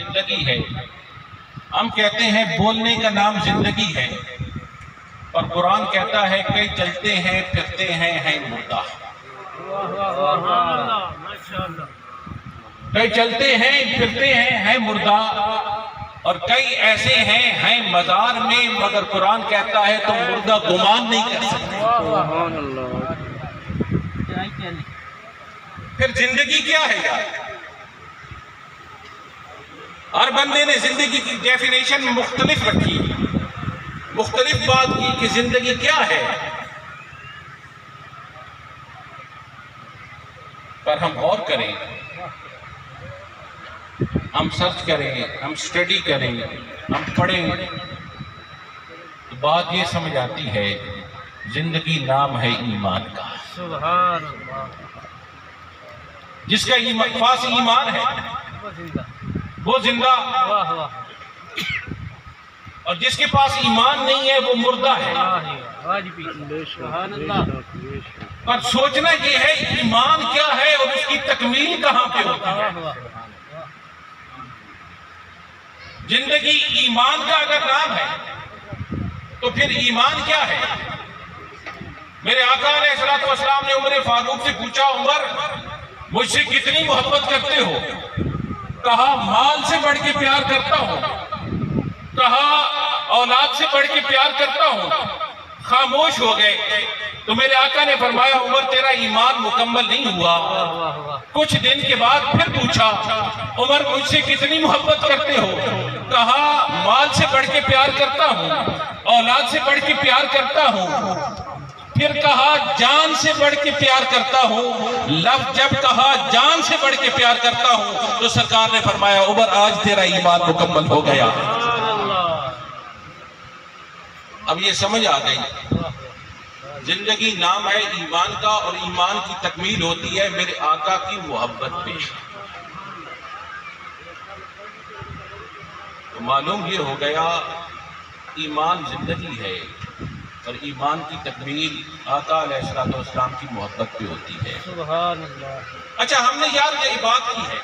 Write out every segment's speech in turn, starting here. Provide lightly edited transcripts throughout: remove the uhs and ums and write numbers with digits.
زندگی ہے. ہم کہتے ہیں بولنے کا نام زندگی ہے، اور قرآن کہتا ہے کئی چلتے ہیں پھرتے ہیں مردہ. کئی چلتے ہیں پھرتے ہیں مردہ، اور کئی ایسے ہیں مزار میں، مگر قرآن کہتا ہے تم مردہ گمان نہیں کر سکتے. پھر زندگی کیا ہے یار؟ ہر بندے نے زندگی کی ڈیفینیشن مختلف رکھی، مختلف بات کی کہ زندگی کیا ہے. پر ہم غور کریں، ہم سرچ کریں، ہم اسٹڈی کریں، ہم پڑھیں، تو بات یہ سمجھ آتی ہے زندگی نام ہے ایمان کا. سبحان اللہ. جس کا پاس ایمان ہے وہ زندہ، اور جس کے پاس ایمان نہیں ہے وہ مردہ ہے. سبحان اللہ. پر سوچنا یہ ہے ایمان کیا ہے اور اس کی تکمیل کہاں پہ ہوتی ہے. زندگی ایمان کا اگر نام ہے تو پھر ایمان کیا ہے؟ میرے آقا علیہ الصلوۃ والسلام نے عمر فاروق سے پوچھا، عمر مجھ سے کتنی محبت کرتے ہو؟ کہا مال سے بڑھ کے پیار کرتا ہوں. کہا اولاد سے بڑھ کے پیار کرتا ہوں. خاموش ہو گئے. تو میرے آقا نے فرمایا عمر تیرا ایمان مکمل نہیں ہوا. کچھ دن کے بعد پھر پوچھا، عمر مجھ سے کتنی محبت کرتے ہو؟ کہا مال سے بڑھ کے پیار کرتا ہوں، اولاد سے بڑھ کے پیار کرتا ہوں. پھر کہا جان سے بڑھ کے پیار کرتا ہوں. لفظ جب کہا جان سے بڑھ کے پیار کرتا ہوں تو سرکار نے فرمایا عمر آج تیرا ایمان مکمل ہو گیا. اب یہ سمجھ آ گئی زندگی نام ہے ایمان کا، اور ایمان کی تکمیل ہوتی ہے میرے آقا کی محبت پہ. تو معلوم یہ ہو گیا ایمان زندگی ہے، اور ایمان کی تکمیل آقا علیہ الصلوۃ والسلام کی محبت پہ ہوتی ہے. سبحان اللہ. اچھا ہم نے یار یہ بات کی ہے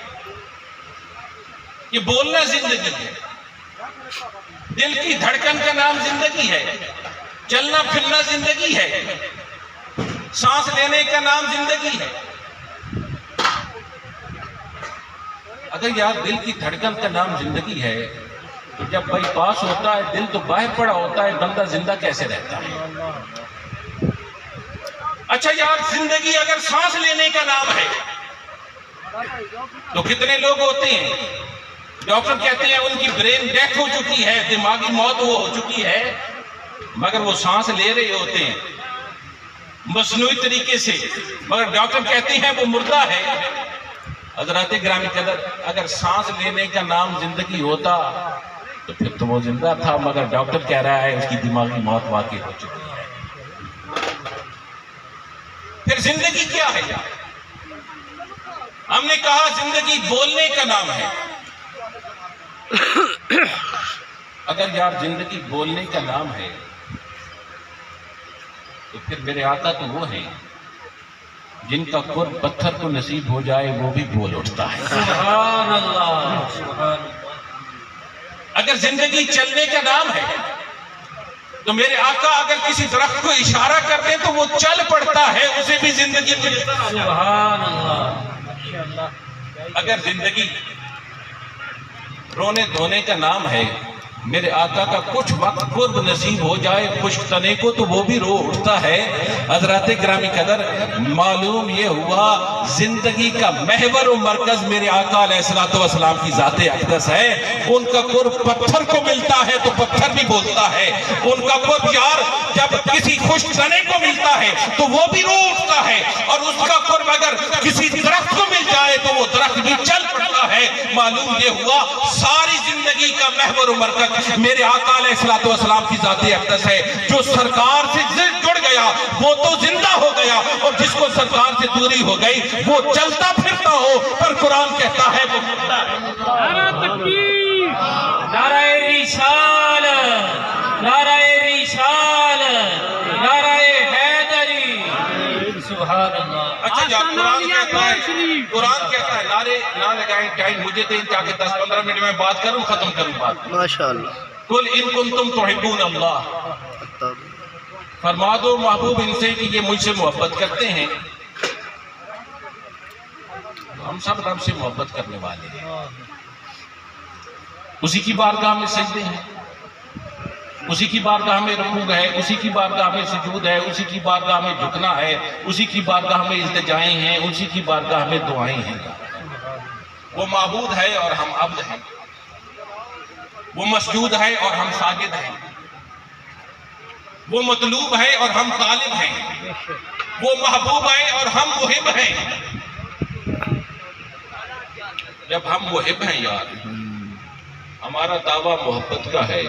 کہ بولنا زندگی ہے، دل کی دھڑکن کا نام زندگی ہے، چلنا پھرنا زندگی ہے، سانس لینے کا نام زندگی ہے. اگر یار دل کی دھڑکن کا نام زندگی ہے تو جب بائی پاس ہوتا ہے دل تو باہر پڑا ہوتا ہے، بندہ زندہ کیسے رہتا ہے؟ اچھا یار زندگی اگر سانس لینے کا نام ہے تو کتنے لوگ ہوتے ہیں ڈاکٹر کہتے ہیں ان کی برین ڈیتھ ہو چکی ہے، دماغی موت وہ ہو چکی ہے، مگر وہ سانس لے رہے ہوتے ہیں مصنوعی طریقے سے، مگر ڈاکٹر کہتے ہیں وہ مردہ ہے. حضرات گرامی قدر اگر سانس لینے کا نام زندگی ہوتا تو پھر تو وہ زندہ تھا، مگر ڈاکٹر کہہ رہا ہے اس کی دماغی موت واقع ہو چکی ہے. پھر زندگی کیا ہے یار؟ ہم نے کہا زندگی بولنے کا نام ہے. اگر یار زندگی بولنے کا نام ہے تو پھر میرے آقا تو وہ ہیں جن کا قرب پتھر کو نصیب ہو جائے وہ بھی بول اٹھتا ہے. سبحان اللہ. سبحان اللہ. اگر زندگی چلنے کا نام ہے تو میرے آقا اگر کسی درخت کو اشارہ کر دیں تو وہ چل پڑتا ہے، اسے بھی زندگی ملتا ہے. سبحان اللہ. اگر زندگی رونے دھونے کا نام ہے، میرے آقا کا کچھ وقت قرب نصیب ہو جائے خشک تنے کو تو وہ بھی رو اٹھتا ہے. حضرات گرامی قدر معلوم یہ ہوا زندگی کا محور و مرکز میرے آقا علیہ الصلوۃ والسلام کی ذات اقدس ہے. ان کا قرب پتھر کو ملتا ہے تو پتھر بھی بولتا ہے. ان کا قرب یار جب کسی خشک تنے کو ملتا ہے تو وہ بھی رو اٹھتا ہے، اور اس کا قرب اگر کسی درخت کو مل جائے تو وہ درخت بھی چل پڑتا ہے. معلوم یہ ہوا ساری زندگی کا محور و مرکز میرے آقا علیہ الصلوۃ والسلام کی ذات اقدس ہے. جو سرکار سے جڑ گیا وہ تو زندہ ہو گیا، اور جس کو سرکار سے دوری ہو گئی وہ چلتا پھرتا ہو پر قرآن کہتا ہے وہ مردہ ہے. نعرہ تکبیر، نعرہ رسالت، نعرہ رسالت، نعرہ حیدری. سبحان اللہ. اچھا قرآن کہتا ہے نعرے نہ لگائیں، ٹائم مجھے دیں تاکہ 10-15 منٹ میں بات کروں، ختم کروں بات۔ ماشاءاللہ۔ قل ان کنتم تحبون اللہ، فرما دو محبوب ان سے کہ یہ مجھ سے محبت کرتے ہیں۔ ہم سب رب سے محبت کرنے والے ہیں، اسی کی بارگاہ میں سجدے ہیں، اسی کی بارگاہ میں رکوع ہے، اسی کی بارگاہ میں سجود ہے، اسی کی بارگاہ میں جھکنا ہے، اسی کی بارگاہ میں التجائیں ہیں، اسی کی بارگاہ میں دعائیں ہیں۔ وہ معبود ہے اور ہم عبد ہیں، وہ مسجود ہے اور ہم ساجد ہیں، وہ مطلوب ہے اور ہم طالب ہیں، وہ محبوب ہے اور ہم محب ہیں۔ جب ہم محب ہیں یار، ہمارا دعویٰ محبت کا ہے،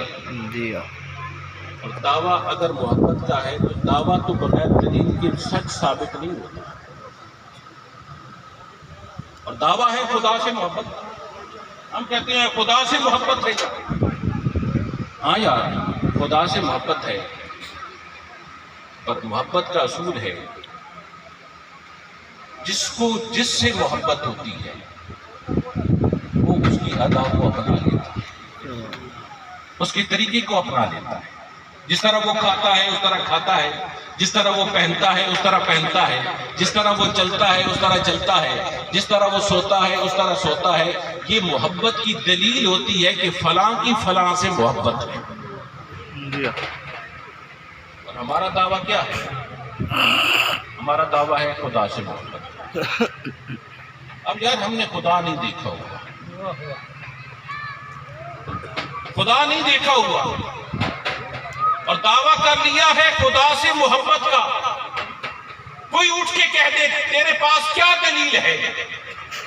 جی اور دعویٰ اگر محبت کا ہے تو دعویٰ تو بغیر دلیل کے سچ ثابت نہیں ہوتا، اور دعویٰ ہے خدا سے محبت۔ ہم کہتے ہیں خدا سے محبت ہے، ہاں یار خدا سے محبت ہے، پر محبت کا اصول ہے جس سے محبت ہوتی ہے وہ اس کی ادا کو اپنا لیتا ہے، اس کے طریقے کو اپنا لیتا ہے۔ جس طرح وہ کھاتا ہے اس طرح کھاتا ہے، جس طرح وہ پہنتا ہے اس طرح پہنتا ہے، جس طرح وہ چلتا ہے اس طرح چلتا ہے، جس طرح وہ سوتا ہے اس طرح سوتا ہے۔ یہ محبت کی دلیل ہوتی ہے کہ فلاں کی فلاں سے محبت ہے۔ اور ہمارا دعویٰ کیا ہے؟ ہمارا دعویٰ ہے خدا سے محبت۔ اب یار ہم نے خدا نہیں دیکھا ہوا، خدا نہیں دیکھا ہوا، اور دعویٰ کر لیا ہے خدا سے محبت کا۔ کوئی اٹھ کے کہہ دے تیرے پاس کیا دلیل ہے،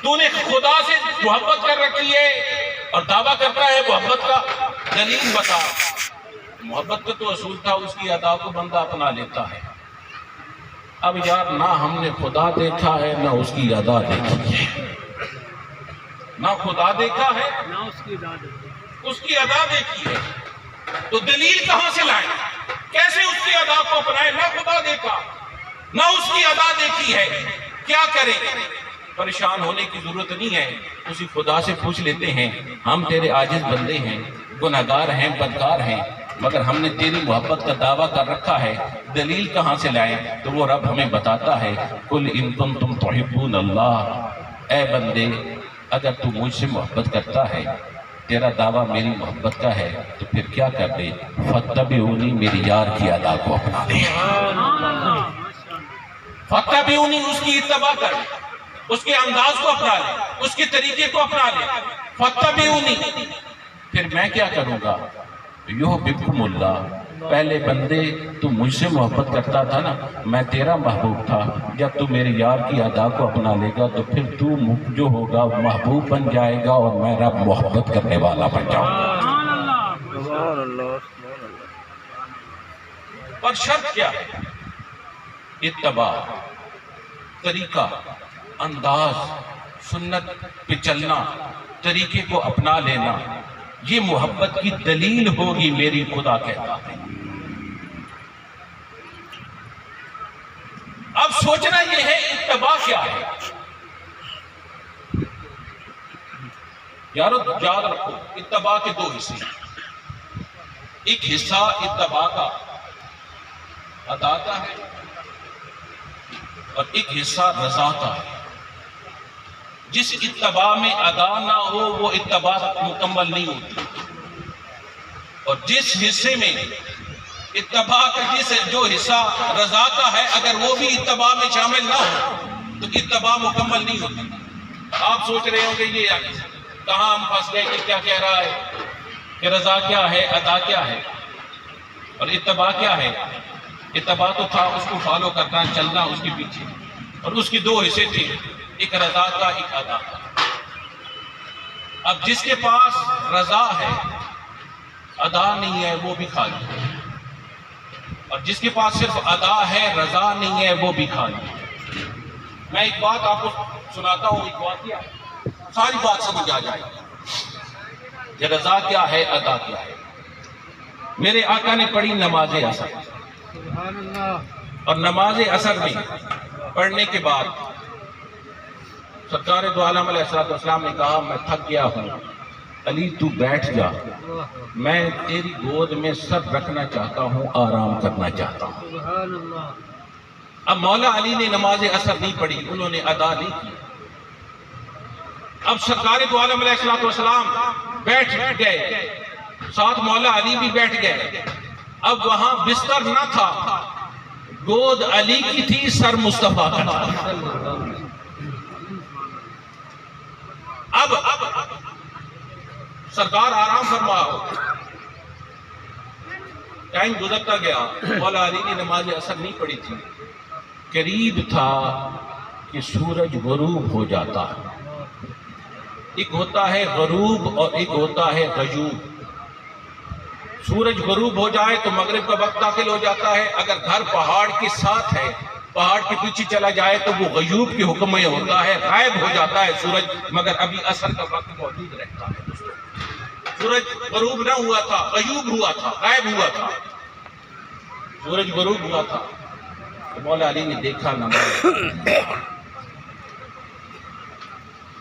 تو نے خدا سے محبت کر رکھی ہے اور دعویٰ کرتا ہے محبت کا، دلیل بتا۔ محبت کا تو اصول تھا اس کی ادا کو بندہ اپنا لیتا ہے۔ اب یار نہ ہم نے خدا دیکھا ہے نہ اس کی ادا دیکھی ہے، نہ خدا دیکھا ہے اس کی ادا دیکھی ہے، تو دلیل کہاں سے لائیں؟ کیسے اس کی ادا کو اپنائیں؟ نہ خدا دیکھا نہ اس کی ادا دیکھی ہے، کیا کریں؟ پریشان ہونے کی ضرورت نہیں ہے، اسی خدا سے پوچھ لیتے ہیں ہم تیرے عاجز بندے ہیں، گنہگار ہیں، بدکار ہیں، مگر ہم نے تیری محبت کا دعویٰ کر رکھا ہے، دلیل کہاں سے لائیں؟ تو وہ رب ہمیں بتاتا ہے قل ان کنتم تحبون اللہ، اے بندے اگر تو مجھ سے محبت کرتا ہے، تیرا دعویٰ میری محبت کا ہے، تو پھر کیا کر دے؟ فاتبعونی، میری یار کی ادا کو اپنا لے۔ فاتبعونی، اس کی اتباع کر، اس کے انداز کو اپنا لے، اس کے طریقے کو اپنا لے۔ فاتبعونی، پھر میں کیا کروں گا؟ یحببکم اللہ، پہلے بندے تو مجھ سے محبت کرتا تھا نا، میں تیرا محبوب تھا، جب تو میری یار کی ادا کو اپنا لے گا تو پھر تو جو ہوگا محبوب بن جائے گا اور میں رب محبت کرنے والا بن جاؤں گا۔ پر شرط کیا ہے؟ اتباع، طریقہ، انداز، سنت پہ چلنا، طریقے کو اپنا لینا، یہ محبت کی دلیل ہوگی، میری خدا کہتا ہے۔ اب سوچنا یہ ہے اتباع کیا ہے؟ یارو یاد رکھو اتباع کے دو حصے، ایک حصہ اتباع کا ادا کا ہے اور ایک حصہ رضا کا ہے۔ جس اتباع میں ادا نہ ہو وہ اتباع مکمل نہیں ہوتی، اور جس حصے میں اتباع کا جو حصہ رضا کا ہے اگر وہ بھی اتباع میں شامل نہ ہو تو اتباع مکمل نہیں ہوتی۔ آپ سوچ رہے ہوں گے یہ کہاں ہم پھنس گئے، کہ کیا کہہ رہا ہے کہ رضا کیا ہے، ادا کیا ہے اور اتباع کیا ہے؟ اتباع تو تھا اس کو فالو کرنا، چلنا اس کے پیچھے، اور اس کے دو حصے تھے، ایک رضا کا ایک ادا کا۔ اب جس کے پاس رضا ہے ادا نہیں ہے وہ بھی خالی ہے، اور جس کے پاس صرف ادا ہے رضا نہیں ہے وہ بھی خالی ہے۔ میں ایک بات آپ کو سناتا ہوں، ایک واقعہ، ساری بات سمجھ آ جائے کہ رضا کیا ہے، ادا کیا ہے۔ میرے آقا نے پڑھی نماز اثر، اور نماز اثر میں پڑھنے کے بعد سرکار دو عالم علیہ السلام نے کہا میں تھک گیا ہوں، علی تو بیٹھ جا، میں تیری گود میں سر رکھنا چاہتا ہوں، آرام کرنا چاہتا ہوں۔ سبحان اللہ۔ اب مولا علی نے نماز اثر نہیں پڑھی، انہوں نے ادا نہیں کی۔ اب سرکار دو عالم علیہ السلام بیٹھ گئے، ساتھ مولا علی بھی بیٹھ گئے۔ اب وہاں بستر نہ تھا، گود علی کی تھی، سر مصطفیٰ کا تھا۔ اب سرکار آرام فرما، ٹائم گزرتا گیا، مولا علی نے نماز اثر نہیں پڑھی تھی، قریب تھا کہ سورج غروب ہو جاتا ہے۔ ایک ہوتا ہے غروب اور ایک ہوتا ہے غیوب۔ سورج غروب ہو جائے تو مغرب کا وقت داخل ہو جاتا ہے، اگر گھر پہاڑ کے ساتھ ہے، پہاڑ کے پیچھے چلا جائے تو وہ غیوب کے حکم میں ہوتا ہے، غائب ہو جاتا ہے سورج، مگر ابھی عصر کا وقت موجود رہتا ہے۔ سورج غروب نہ ہوا تھا، غیوب ہوا تھا، غائب ہوا تھا۔ سورج غروب ہوا تھا تو مولا علی نے دیکھا نماز،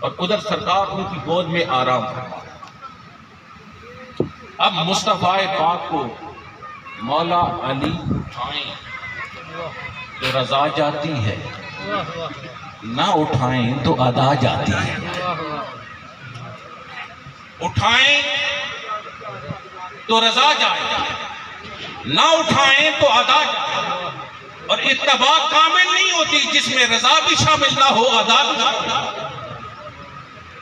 اور ادھر سرکار ان کی گود میں آرام فرما۔ اب مصطفیٰ پاک کو مولا علی اٹھائیں تو رضا جاتی ہے، نہ اٹھائیں تو ادا جاتی ہے۔ اٹھائیں تو رضا جائے، نہ اٹھائیں تو ادا جائے۔ اور اتباع کامل نہیں ہوتی جس میں رضا بھی شامل نہ ہو، ادا بھی شامل نہ ہو۔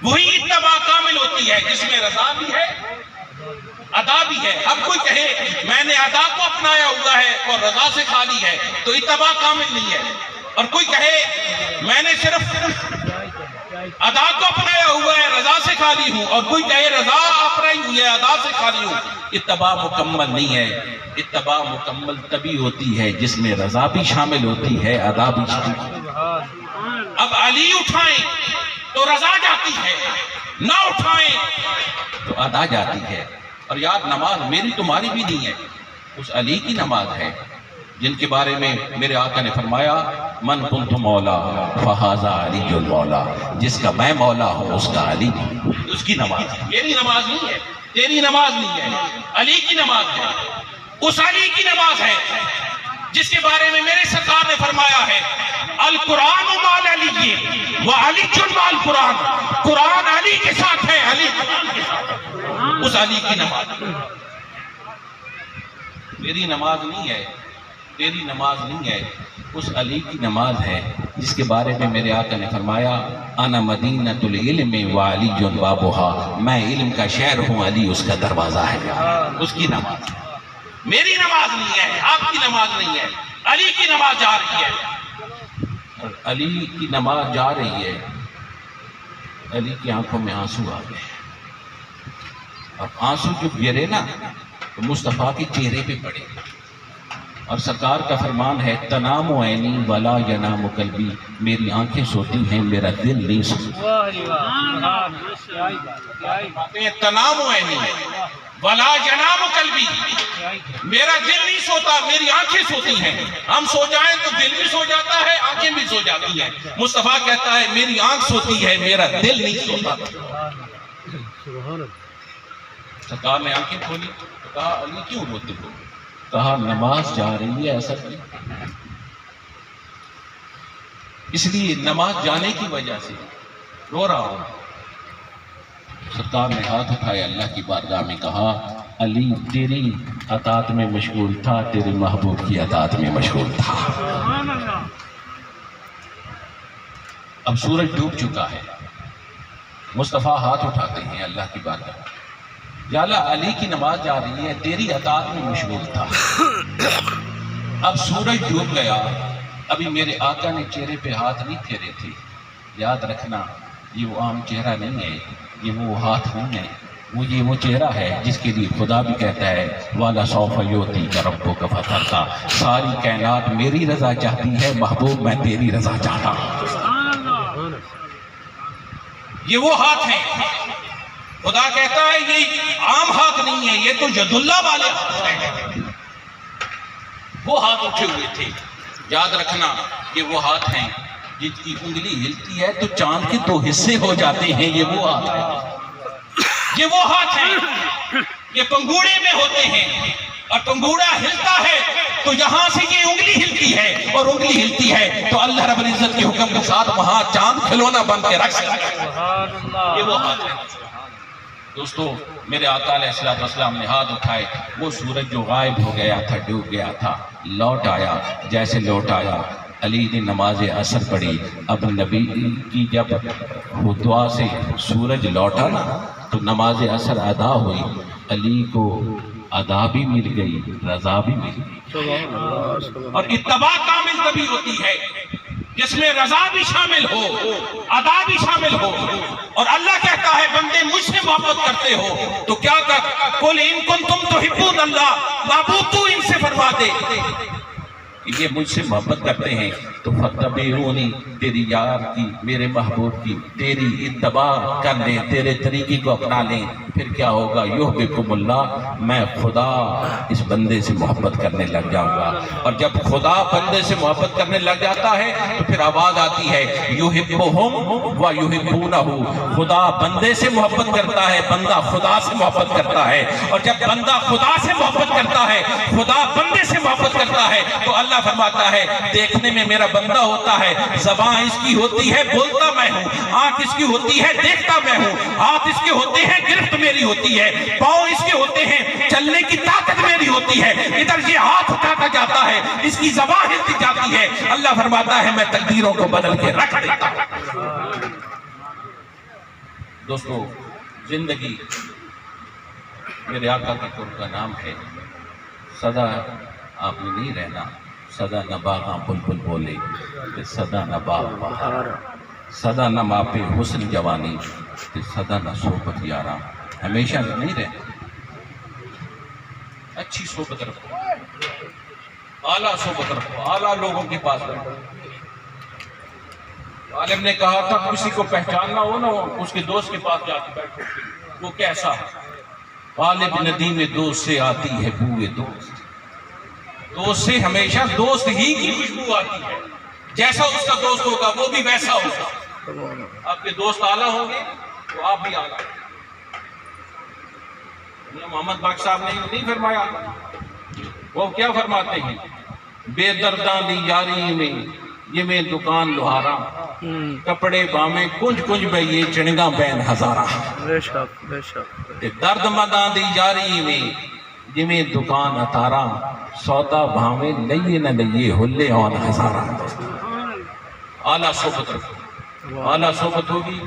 وہی اتباع کامل ہوتی ہے جس میں رضا بھی ہے، ادا بھی ہے۔ اب کوئی کہے میں نے ادا کو اپنایا ہوا ہے اور رضا سے خالی ہے تو اتباع کامل نہیں ہے، اور کوئی کہے میں نے صرف ادا کو اپنایا ہوا ہے، رضا سے خالی ہوں، اور کوئی کہے رضا اپنائی ہوئی ہے، ادا سے خالی ہوں، اتباع مکمل نہیں ہے۔ اتباع مکمل تبھی ہوتی ہے جس میں رضا بھی شامل ہوتی ہے، ادا بھی شامل ہوتی ہے۔ اب علی اٹھائیں تو رضا جاتی ہے، نہ اٹھائیں تو ادا جاتی ہے۔ اور یاد نماز میری تمہاری بھی نہیں ہے، اس علی کی نماز ہے جن کے بارے میں میرے آقا نے فرمایا من کنت مولا فہذا علی المولا، جس کا میں مولا ہوں اس کا علی، اس کی نماز ہے، میری نماز نہیں ہے، تیری نماز نہیں ہے، علی کی نماز ہے۔ اس علی کی نماز ہے جس کے بارے میں میرے سرکار نے فرمایا ہے القرآن مال علی وعلی مال قرآن، قرآن علی کے ساتھ ہے، علی قرآن کے ساتھ ہے۔ اس علی کی نماز، میری نماز نہیں ہے، تیری نماز نہیں ہے، اس علی کی نماز ہے جس کے بارے میں میرے آقا نے فرمایا انا مدینۃ العلم وعلی بابها، میں علم کا شہر ہوں، علی اس کا دروازہ ہے، اس کی نماز ہے۔ میری نماز نہیں ہے، آپ کی نماز نہیں ہے، علی کی نماز جا رہی ہے، اور علی کی نماز جا رہی ہے، علی کی آنکھوں میں آنسو آ گئے، اور آنسو جو گرے نا تو مصطفیٰ کے چہرے پہ پڑے، اور سرکار کا فرمان ہے تنام عینی ولا ینام قلبی، میری آنکھیں سوتی ہیں میرا دل نہیں سوتا۔ تنام عینی ولا ینام قلبی، میرا دل نہیں سوتا، میری آنکھیں سوتی ہیں۔ ہم سو جائیں تو دل بھی سو جاتا ہے، آنکھیں بھی سو جاتی ہیں، مصطفیٰ کہتا ہے میری آنکھ سوتی ہے میرا دل نہیں سوتا۔ سرکار نے آنکھیں کھولی تو کہا علی کیوں روتے ہو؟ کہا نماز جا رہی ہے اثر نہیں، اس لیے نماز جانے کی وجہ سے رو رہا ہوں۔ سرکار نے ہاتھ اٹھائے اللہ کی بارگاہ میں، کہا علی تیری اطاعت میں مشغول تھا، تیرے محبوب کی اطاعت میں مشغول تھا۔ اب سورج ڈوب چکا ہے، مصطفیٰ ہاتھ اٹھاتے ہیں اللہ کی بارگاہ میں، یا اللہ علی کی نماز جا رہی ہے، تیری اطاعت میں مشغول تھا۔ اب سورج ڈوب گیا، ابھی میرے آقا نے چہرے پہ ہاتھ نہیں پھیرے تھے۔ یاد رکھنا یہ وہ عام چہرہ نہیں ہے، یہ وہ ہاتھ نہیں ہے، وہ چہرہ ہے جس کے لیے خدا بھی کہتا ہے والا سوف یؤتیک ربک فترضی، ساری کائنات میری رضا چاہتی ہے، محبوب میں تیری رضا چاہتا ہوں۔ یہ وہ ہاتھ ہیں، خدا کہتا ہے یہ عام ہاتھ نہیں ہے، یہ تو ید اللہ والے ہاتھ ہیں۔ وہ ہاتھ اٹھے ہوئے تھے، یاد رکھنا یہ وہ ہاتھ ہیں جن کی انگلی ہلتی ہے تو چاند کے 2 حصے ہو جاتے ہیں، یہ وہ ہاتھ ہے، یہ وہ ہاتھ ہیں، یہ پنگوڑے میں ہوتے ہیں، اور پنگوڑا ہلتا ہے تو یہاں سے یہ انگلی ہلتی ہے، اور انگلی ہلتی ہے تو اللہ رب العزت کے حکم کے ساتھ وہاں چاند کھلونا بن کے رکھ سکتا ہے، سبحان اللہ، یہ وہ ہاتھ ہے۔ دوستو میرے آقا علیہ السلام نے ہاتھ اٹھائے، وہ سورج جو غائب ہو گیا تھا، ڈوب گیا تھا، لوٹ آیا، جیسے لوٹ آیا علی نے نماز عصر پڑھی۔ اب نبی کی جب وہ دعا سے سورج لوٹا نا تو نماز عصر ادا ہوئی، علی کو ادا بھی مل گئی، رضا بھی مل گئی۔ اور اتباع کامل تبھی ہوتی ہے جس میں رضا بھی شامل ہو، ادا بھی شامل ہو، اور اللہ کہتا ہے بندے مجھ سے محبت کرتے ہو تو کیا کر، قل ان کنتم تحبون اللہ، معبود تو ان سے فرما دے یہ مجھ سے محبت کرتے ہیں تو فتبعونی، تیری یار کی، میرے محبوب کی تیری اتباع کر لیں، تیرے طریقے کو اپنا لیں، پھر کیا ہوگا، یحببکم اللہ، میں خدا اس بندے سے محبت کرنے لگ جاؤں گا۔ اور جب خدا بندے سے محبت کرنے لگ جاتا ہے تو پھر آواز آتی ہے یحبہم و یحبونہ، خدا بندے سے محبت کرتا ہے، بندہ خدا سے محبت کرتا ہے، اور جب بندہ خدا سے محبت کرتا ہے، خدا بندے سے محبت کرتا ہے تو اللہ فرماتا ہے دیکھنے میں میرا بندہ ہوتا ہے، زبان اس کی ہوتی ہے بولتا میں ہوں، آنکھ اس کی ہوتی ہے دیکھتا میں ہوں، ہاتھ اس کے ہوتے ہیں گرفت میری ہوتی ہے، پاؤں اس کے ہوتے ہیں چلنے کی طاقت میری ہوتی ہے، ادھر یہ ہاتھ اٹھاتا جاتا ہے، اس کی زبان ہلتی جاتی ہے، اللہ فرماتا ہے میں تقدیروں کو بدل کے رکھ دیتا ہوں۔ دوستو زندگی میرے آقا کے قرب کا نام ہے، سدا آپ نے نہیں رہنا، سدا نہ باغاں بلبل بولے، سدا نہ باغ بہار، سدا نہ ماپے حسن جوانی، سدا نہ صحبت یاراں، ہمیشہ نہیں رہنا، اچھی صحبت رکھو، اعلیٰ صحبت رکھو، اعلیٰ لوگوں کے پاس رکھو۔ عالم نے کہا تھا کسی کو پہچاننا ہو نا اس کے دوست کے پاس جا کے بیٹھو، وہ کیسا غالب ندی میں دوست سے آتی ہے بوئے دوست، دوست سے ہمیشہ دوست ہی کی خوشبو آتی ہے، جیسا اس کا دوست ہوگا وہ بھی ویسا ہوگا۔ آپ کے دوست اعلیٰ ہوں گے تو آپ بھی اعلیٰ۔ محمد باقر صاحب نے نہیں فرمایا، وہ کیا فرماتے ہیں، بے درداں دی یاری میں یہ میں دکان لوہارا، کپڑے بامیں کنج کنج بے یہ چنگاں بین ہزارہ، بے شک بے شک، درد مداں دی یاری میں جمیں دکان اتارا، سودا بھاویں لئیے نہ لئیے ہلے آن ہزارہ۔ اعلیٰ صحبت رکھو، اعلیٰ صحبت ہوگی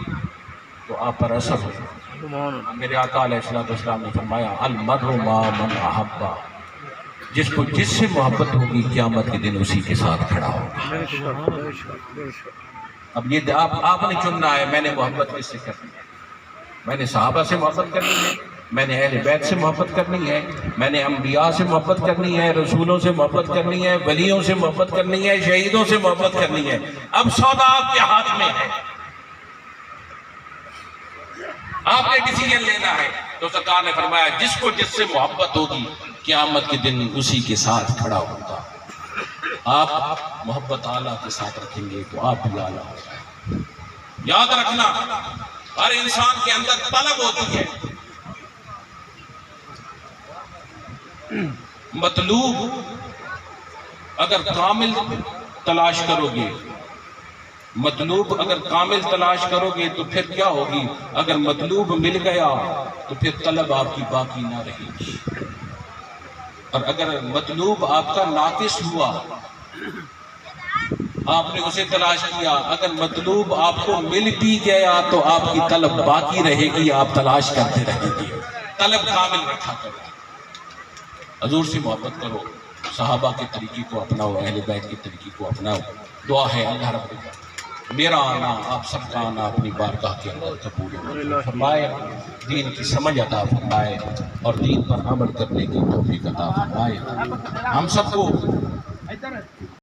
تو آپ پر اثر ہوگا۔ میرے آقا علیہ السلام نے فرمایا المرء مع من احبا، جس کو جس سے محبت ہوگی قیامت کے دن اسی کے ساتھ کھڑا ہوگا۔ بے شک بے شک بے شک۔ اب یہ آپ نے چننا ہے میں نے محبت کس سے کرنی ہے، میں نے صحابہ سے محبت کرنی ہے، میں نے اہل بیت سے محبت کرنی ہے، میں نے انبیاء سے محبت کرنی ہے، رسولوں سے محبت کرنی ہے، ولیوں سے محبت کرنی ہے، شہیدوں سے محبت کرنی ہے۔ اب سودا آپ کے ہاتھ میں ہے، آپ نے ڈیسیژن لینا ہے۔ تو سرکار نے فرمایا جس کو جس سے محبت ہوگی قیامت کے دن اسی کے ساتھ کھڑا ہوگا۔ آپ محبت اعلیٰ کے ساتھ رکھیں گے تو آپ بھی اعلیٰ ہوگا۔ یاد رکھنا ہر انسان کے اندر طلب ہوتی ہے، مطلوب اگر کامل تلاش کرو گے، مطلوب اگر کامل تلاش کرو گے تو پھر کیا ہوگی، اگر مطلوب مل گیا تو پھر طلب آپ کی باقی نہ رہے گی، اور اگر مطلوب آپ کا ناقص ہوا آپ نے اسے تلاش کیا، اگر مطلوب آپ کو مل بھی گیا تو آپ کی طلب باقی رہے گی، آپ تلاش کرتے رہیں گے۔ طلب کامل رکھا کرو، حضور سے محبت کرو، صحابہ کے طریقے کو اپناؤ، اہل بیت کے طریقے کو اپناؤ۔ دعا ہے اللہ رب العزت میرا آنا آپ سب کا آنا اپنی بارگاہ کے اندر قبول فرمائے، دین کی سمجھ عطا فرمائے اور دین پر عمل کرنے کی توفیق عطا فرمائے۔ ہم سب کو